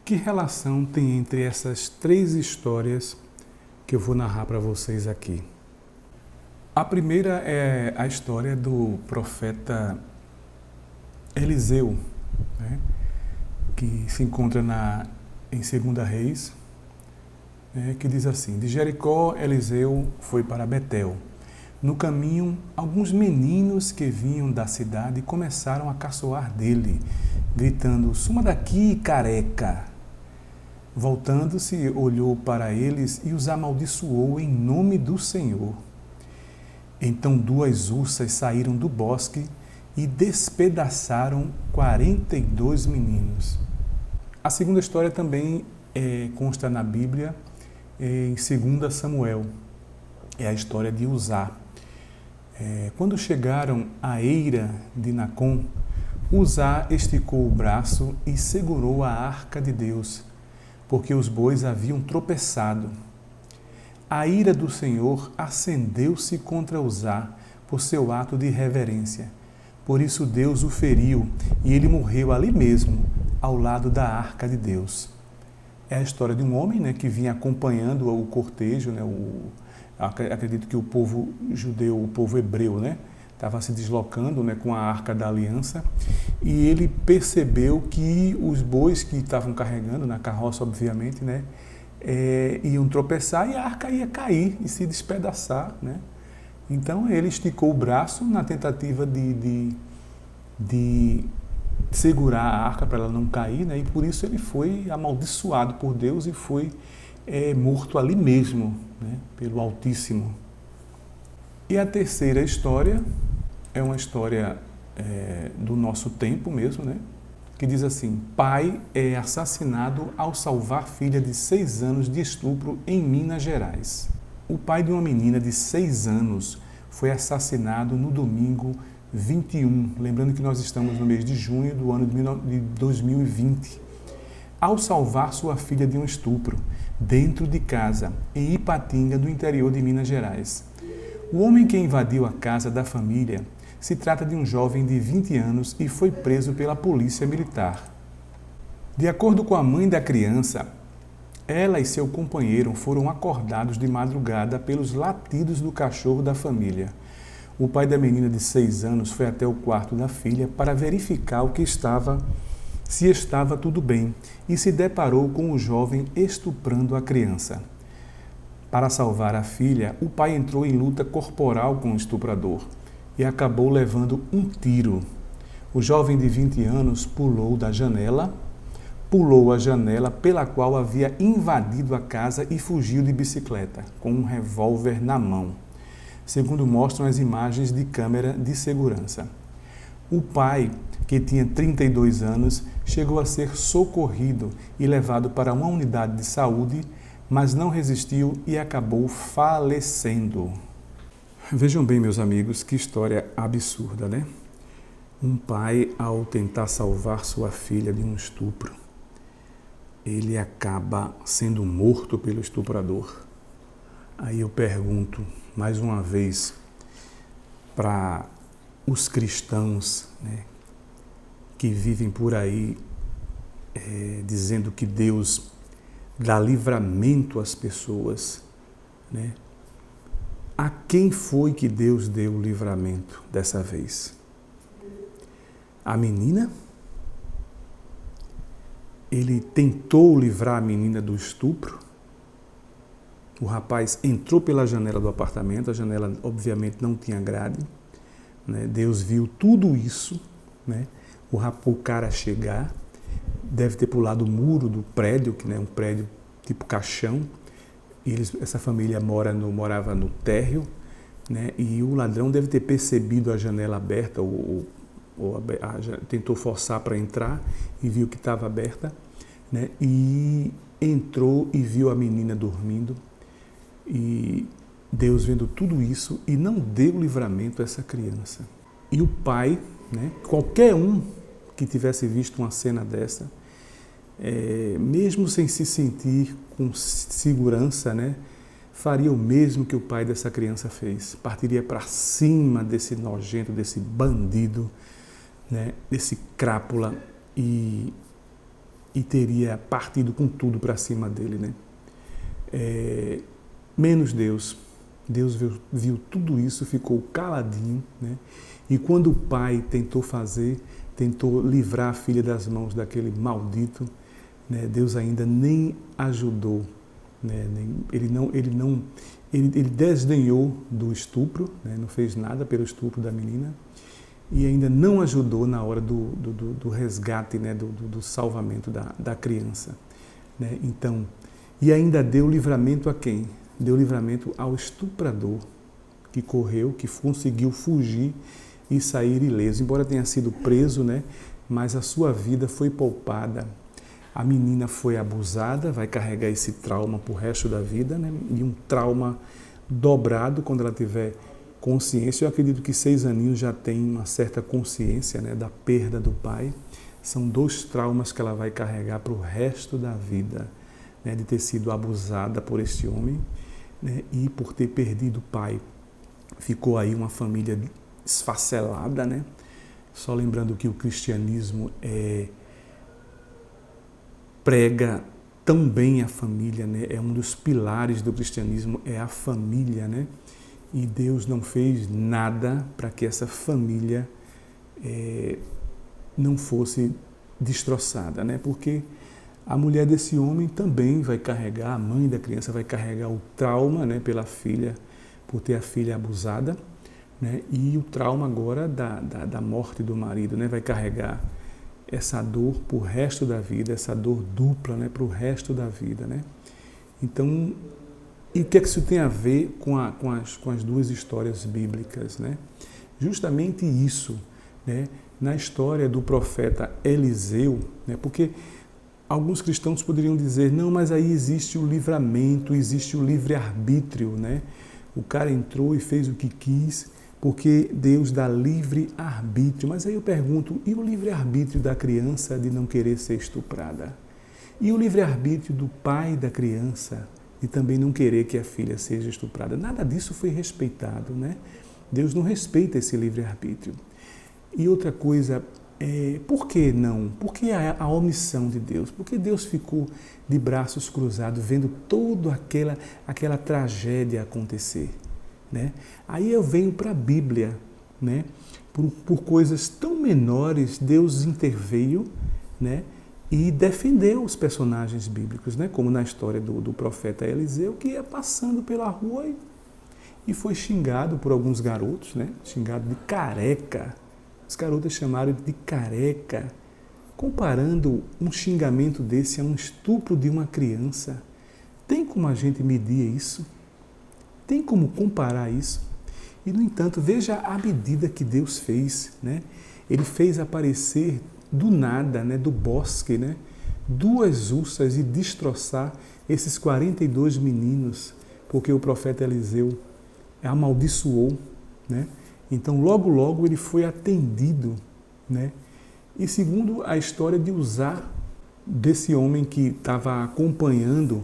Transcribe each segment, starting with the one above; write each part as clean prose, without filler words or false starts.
Que relação tem entre essas três histórias que eu vou narrar para vocês aqui? A primeira é a história do profeta Eliseu, né, que se encontra em 2 Reis, que diz assim: de Jericó, Eliseu foi para Betel. No caminho, alguns meninos que vinham da cidade começaram a caçoar dele, gritando: suma daqui, careca! Voltando-se, olhou para eles e os amaldiçoou em nome do Senhor. Então 2 ursas saíram do bosque e despedaçaram 42 meninos. A segunda história também consta na Bíblia, em 2 Samuel. É a história de Uzá. Quando chegaram à eira de Nacon, Uzá esticou o braço e segurou a arca de Deus, porque os bois haviam tropeçado. A ira do Senhor acendeu-se contra Uzá por seu ato de irreverência. Por isso Deus o feriu e ele morreu ali mesmo, ao lado da arca de Deus. É a história de um homem, né, que vinha acompanhando o cortejo, né, acredito que o povo judeu, o povo hebreu, né, estava se deslocando, né, com a Arca da Aliança, e ele percebeu que os bois que estavam carregando, na carroça obviamente, né, iam tropeçar e a arca ia cair e se despedaçar, né? Então ele esticou o braço na tentativa de segurar a arca para ela não cair, né? E por isso ele foi amaldiçoado por Deus e foi morto ali mesmo, né, pelo Altíssimo. E a terceira história é uma história do nosso tempo mesmo, né? Que diz assim: pai é assassinado ao salvar filha de 6 anos de estupro em Minas Gerais. O pai de uma menina de 6 anos foi assassinado no domingo 21, lembrando que nós estamos no mês de junho do ano de 2020, ao salvar sua filha de um estupro dentro de casa, em Ipatinga, do interior de Minas Gerais. O homem que invadiu a casa da família se trata de um jovem de 20 anos e foi preso pela polícia militar. De acordo com a mãe da criança, ela e seu companheiro foram acordados de madrugada pelos latidos do cachorro da família. O pai da menina de 6 anos foi até o quarto da filha para verificar se estava tudo bem e se deparou com o jovem estuprando a criança. Para salvar a filha, o pai entrou em luta corporal com o estuprador e acabou levando um tiro. O jovem de 20 anos pulou a janela pela qual havia invadido a casa e fugiu de bicicleta, com um revólver na mão, segundo mostram as imagens de câmera de segurança. O pai, que tinha 32 anos, chegou a ser socorrido e levado para uma unidade de saúde, mas não resistiu e acabou falecendo. Vejam bem, meus amigos, que história absurda, né? Um pai, ao tentar salvar sua filha de um estupro, ele acaba sendo morto pelo estuprador. Aí eu pergunto, mais uma vez, para os cristãos, né, que vivem por aí dizendo que Deus dá livramento às pessoas, né? A quem foi que Deus deu o livramento dessa vez? A menina? Ele tentou livrar a menina do estupro. O rapaz entrou pela janela do apartamento, a janela obviamente não tinha grade, né? Deus viu tudo isso, né? O cara chegar, deve ter pulado o muro do prédio, que é um prédio tipo caixão. Essa família morava no térreo, né? E o ladrão deve ter percebido a janela aberta, tentou forçar para entrar e viu que estava aberta, né? E entrou e viu a menina dormindo. E Deus vendo tudo isso e não deu livramento a essa criança. E o pai, né? Qualquer um que tivesse visto uma cena dessa, mesmo sem se sentir com segurança, né, faria o mesmo que o pai dessa criança fez. Partiria para cima desse nojento, desse bandido, né, desse crápula, e e teria partido com tudo para cima dele, né? Menos Deus. Deus viu tudo isso, ficou caladinho, né? E quando o pai tentou livrar a filha das mãos daquele maldito, né? Deus ainda nem ajudou, né? Ele desdenhou do estupro, né? Não fez nada pelo estupro da menina e ainda não ajudou na hora do resgate, né? do salvamento da criança, né? Então, e ainda deu livramento a quem? Deu livramento ao estuprador, que correu, que conseguiu fugir e sair ileso. Embora tenha sido preso, né? Mas a sua vida foi poupada. A menina foi abusada, vai carregar esse trauma para o resto da vida, né? E um trauma dobrado quando ela tiver consciência. Eu acredito que 6 aninhos já tem uma certa consciência, né? Da perda do pai. São 2 traumas que ela vai carregar para o resto da vida, né? De ter sido abusada por este homem, né? E por ter perdido o pai. Ficou aí uma família esfacelada, né? Só lembrando que o cristianismo prega tão bem a família, né? É um dos pilares do cristianismo, é a família, né? E Deus não fez nada para que essa família não fosse destroçada, né? Porque a mulher desse homem também vai carregar, a mãe da criança vai carregar o trauma, né? Pela filha, por ter a filha abusada, né? E o trauma agora da morte do marido, né? Vai carregar essa dor para o resto da vida, essa dor dupla, né? Para o resto da vida, né? Então, e o que é que isso tem a ver com as 2 histórias bíblicas, né? Justamente isso, né? Na história do profeta Eliseu, né? Porque alguns cristãos poderiam dizer, não, mas aí existe o livramento, existe o livre-arbítrio, né? O cara entrou e fez o que quis, porque Deus dá livre-arbítrio. Mas aí eu pergunto, e o livre-arbítrio da criança de não querer ser estuprada? E o livre-arbítrio do pai da criança de também não querer que a filha seja estuprada? Nada disso foi respeitado, né? Deus não respeita esse livre-arbítrio. E outra coisa, por que não? Por que a omissão de Deus? Por que Deus ficou de braços cruzados vendo toda aquela tragédia acontecer, né? Aí eu venho para a Bíblia, né? Por coisas tão menores, Deus interveio, né? E defendeu os personagens bíblicos, né? Como na história do profeta Eliseu, que ia passando pela rua e foi xingado por alguns garotos, né? Xingado de careca. Os garotos chamaram de careca, comparando um xingamento desse a um estupro de uma criança. Tem como a gente medir isso? Tem como comparar isso? E, no entanto, veja a medida que Deus fez, né? Ele fez aparecer do nada, né? Do bosque, né? 2 ursas e destroçar esses 42 meninos, porque o profeta Eliseu amaldiçoou, né? Então, logo, logo, ele foi atendido, né? E segundo a história de Uzá, desse homem que estava acompanhando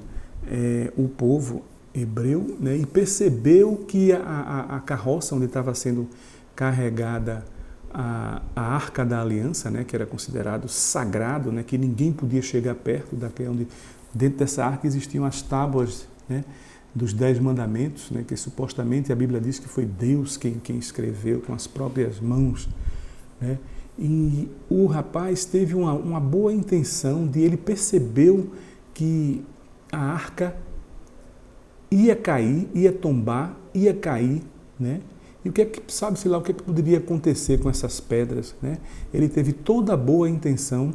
o povo hebreu, né? E percebeu que a carroça onde estava sendo carregada a Arca da Aliança, né? Que era considerado sagrado, né? Que ninguém podia chegar perto daquele onde dentro dessa arca existiam as tábuas, né? Dos 10 mandamentos, né, que supostamente a Bíblia diz que foi Deus quem escreveu com as próprias mãos, né? E o rapaz teve uma boa intenção ele percebeu que a arca ia cair, ia tombar, ia cair, né? E o que é que, sabe-se lá, o que é que poderia acontecer com essas pedras, né? Ele teve toda a boa intenção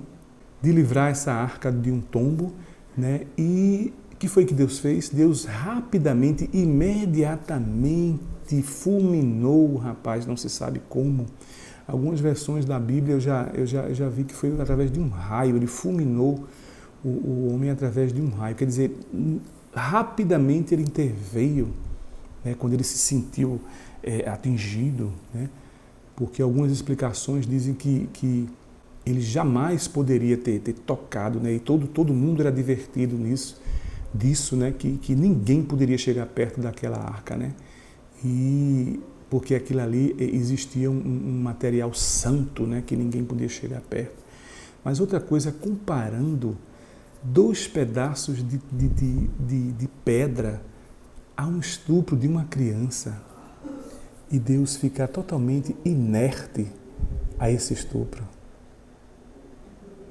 de livrar essa arca de um tombo, né? E o que foi que Deus fez? Deus rapidamente, imediatamente fulminou o rapaz, não se sabe como. Algumas versões da Bíblia eu já vi que foi através de um raio, ele fulminou o homem através de um raio. Quer dizer, rapidamente ele interveio, né, quando ele se sentiu atingido, né? Porque algumas explicações dizem que ele jamais poderia ter tocado, né? E todo mundo era advertido disso, né? Que ninguém poderia chegar perto daquela arca, né? E porque aquilo ali existia um material santo, né? Que ninguém podia chegar perto. mas outra coisa é comparando dois pedaços de pedra a um estupro de uma criança e Deus ficar totalmente inerte a esse estupro.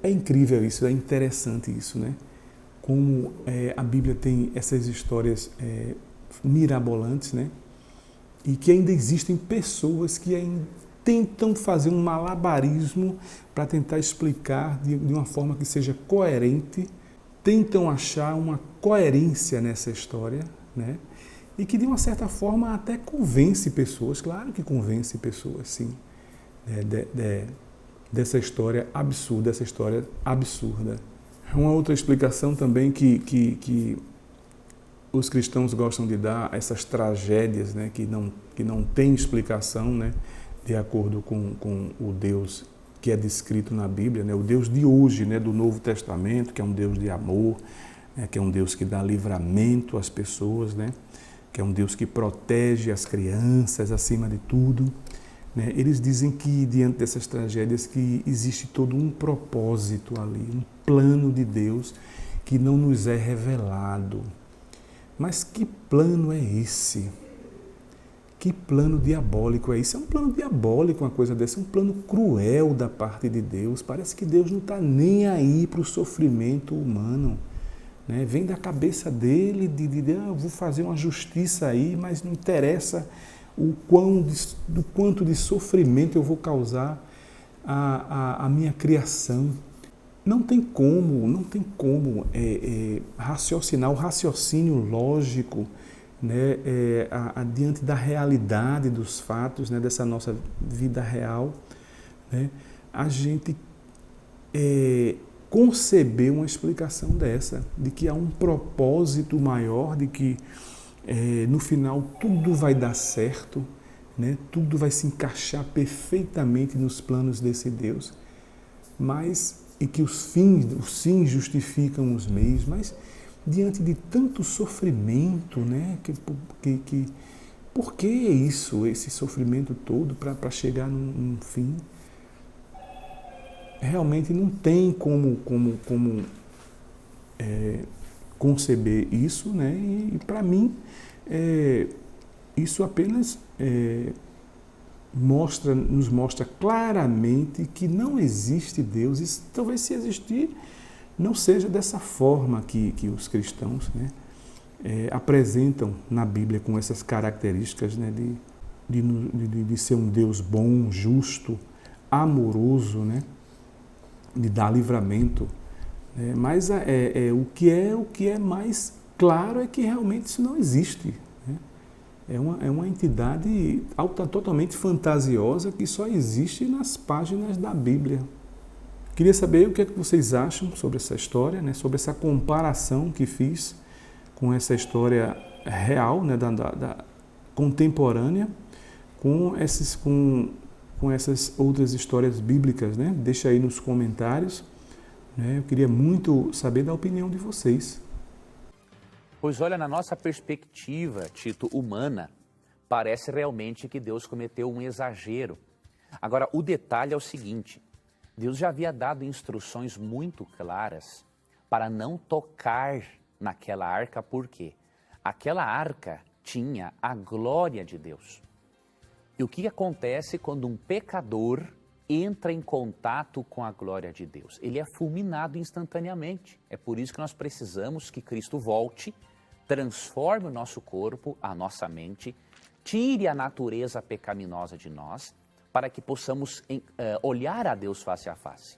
É incrível isso, é interessante isso, né? Como a Bíblia tem essas histórias mirabolantes, né? E que ainda existem pessoas que ainda tentam fazer um malabarismo para tentar explicar de uma forma que seja coerente, tentam achar uma coerência nessa história, né? E que de uma certa forma até convence pessoas, claro que convence pessoas, sim, dessa história absurda. Uma outra explicação também que os cristãos gostam de dar a essas tragédias, né, que não tem explicação, né, de acordo com o Deus que é descrito na Bíblia, né, o Deus de hoje, né, do Novo Testamento, que é um Deus de amor, né, que é um Deus que dá livramento às pessoas, né, que é um Deus que protege as crianças acima de tudo. Né? Eles dizem que diante dessas tragédias que existe todo um propósito ali, um plano de Deus que não nos é revelado. Mas que plano é esse? Que plano diabólico é esse? É um plano diabólico uma coisa dessa, é um plano cruel da parte de Deus. Parece que Deus não está nem aí para o sofrimento humano. Né? Vem da cabeça dele eu vou fazer uma justiça aí, mas não interessa do quanto de sofrimento eu vou causar a minha criação. Não tem como raciocinar, o raciocínio lógico, né, diante da realidade dos fatos, né, dessa nossa vida real, né, a gente conceber uma explicação dessa, de que há um propósito maior, de que no final tudo vai dar certo, né, tudo vai se encaixar perfeitamente nos planos desse Deus, e que os fins justificam os meios, mas diante de tanto sofrimento, né, por que esse sofrimento todo para chegar num fim? Realmente não tem como conceber isso, né? E para mim isso apenas nos mostra claramente que não existe Deus. E talvez, se existir, não seja dessa forma que os cristãos, né, apresentam na Bíblia, com essas características, né, de ser um Deus bom, justo, amoroso, né, de dar livramento. Mas o que é mais claro é que realmente isso não existe. É uma entidade totalmente fantasiosa que só existe nas páginas da Bíblia. Queria saber o que é que vocês acham sobre essa história, né? Sobre essa comparação que fiz com essa história real, né? da contemporânea, com essas outras histórias bíblicas, né? Deixa aí nos comentários. Né? Eu queria muito saber da opinião de vocês. Pois olha, na nossa perspectiva, Tito, humana, parece realmente que Deus cometeu um exagero. Agora, o detalhe é o seguinte: Deus já havia dado instruções muito claras para não tocar naquela arca, porque aquela arca tinha a glória de Deus. E o que acontece quando um pecador entra em contato com a glória de Deus? Ele é fulminado instantaneamente. É por isso que nós precisamos que Cristo volte, transforme o nosso corpo, a nossa mente, tire a natureza pecaminosa de nós, para que possamos olhar a Deus face a face.